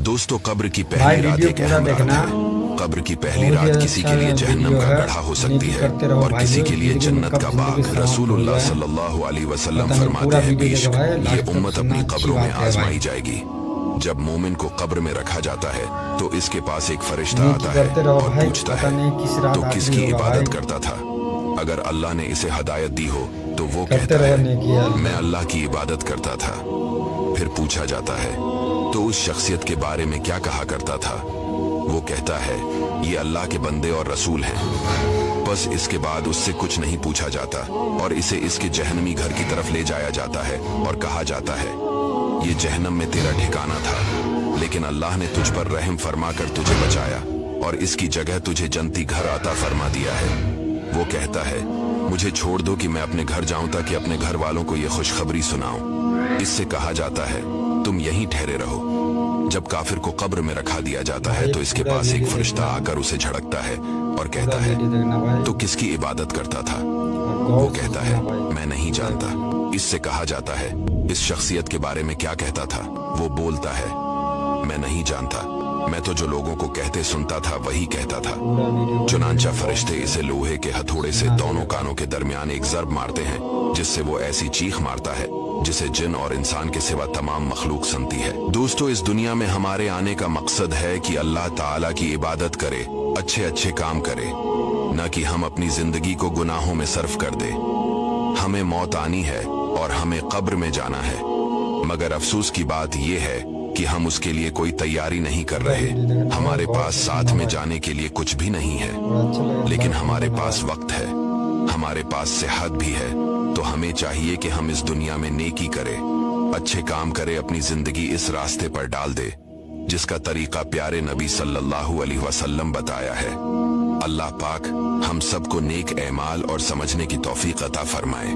दोस्तों, कब्र की भाई पहली रात वीडियो एक पूरा अहम रात देखना, है। कब्र की पहली बहुत ही रात किसी अच्छा के लिए जहन्नम वीडियो का है। गड्ढा हो सकती नेकी है करते रहो और किसी भाइयों, के लिए जिंदगी में जन्नत कब का जिंदगी बाग। समाप्त हो रसूलुल्लाह जाए सल्लल्लाहु अलैहि वसल्लम पता नहीं। फरमाते पूरा हैं, वीडियो बेशक देखो भाई, ये लास्ट तक उम्मत सुनना, अपनी अच्छी कब्रों में बात है आजमाई भाई। जाएगी। जब मोमिन को कब्र में रखा जाता है तो इसके पास एक फरिश्ता नेकी आता है करते रहो और भाई, पूछता पता है, नहीं किस रात तो आखिरी किसकी होगा इबादत भाई। करता था? अगर अल्लाह ने इसे हदायत दी हो तो वो करते कहता रहो है, नेकी यार। मैं अल्लाह की इबादत करता था। फिर पूछा जाता है, तो उस शख्सियत के बारे में क्या कहा करता था? वो कहता है, ये अल्लाह के बंदे और रसूल हैं। बस इसके बाद उससे कुछ नहीं पूछा जाता और इसे इसके जहन्नमी घर की तरफ ले जाया जाता है और कहा जाता है, ये जहन्नम में तेरा ठिकाना था, लेकिन अल्लाह ने तुझ पर रहम फरमा कर तुझे बचाया और इसकी जगह तुझे जन्नती घर अता फरमा दिया है। वो कहता है, मुझे छोड़ दो कि मैं अपने घर जाऊं ताकि अपने घर वालों को ये खुशखबरी सुनाऊं। इससे कहा जाता है, तुम यहीं ठहरे रहो। जब काफिर को कब्र में रखा दिया जाता है तो इसके पास एक फरिश्ता आकर उसे झड़कता है और कहता है, तो किसकी इबादत करता था? वो कहता है, मैं नहीं जानता। इससे कहा जाता है, इस शख्सियत के बारे में क्या कहता था? वो बोलता है, मैं नहीं जानता, मैं तो जो लोगों को कहते सुनता था वही कहता था। चुनांचा फरिश्ते इसे लोहे के हथौड़े से दोनों कानों के दरमियान एक ज़र्ब मारते हैं, जिससे वो ऐसी चीख मारता है जिसे जिन और इंसान के सिवा तमाम मखलूक सुनती है। दोस्तों, इस दुनिया में हमारे आने का मकसद है कि अल्लाह ताला की इबादत करे, अच्छे अच्छे काम करे, न कि हम अपनी जिंदगी को गुनाहों में सर्फ कर दे। हमें मौत आनी है और हमें कब्र में जाना है, मगर अफसोस की बात यह है कि हम उसके लिए कोई तैयारी नहीं कर रहे। हमारे पास साथ में जाने के लिए कुछ भी नहीं है, लेकिन हमारे पास वक्त है, हमारे पास सेहत भी है। तो हमें चाहिए कि हम इस दुनिया में नेकी करें, अच्छे काम करें, अपनी जिंदगी इस रास्ते पर डाल दे जिसका तरीका प्यारे नबी सल्लल्लाहु अलैहि वसल्लम बताया है। अल्लाह पाक हम सबको नेक एमाल और समझने की तौफीक अता फरमाए।